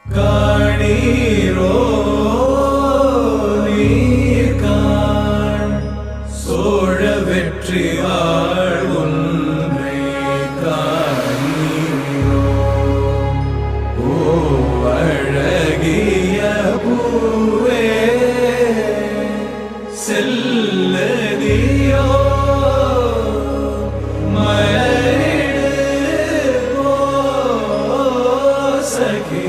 காணீரோ நீர்காண் சோழ வெற்றியாள் ஒன்றை காணீரோ ஓ அழகிய பூவே செல்லதியோ மலரிடு போ சகே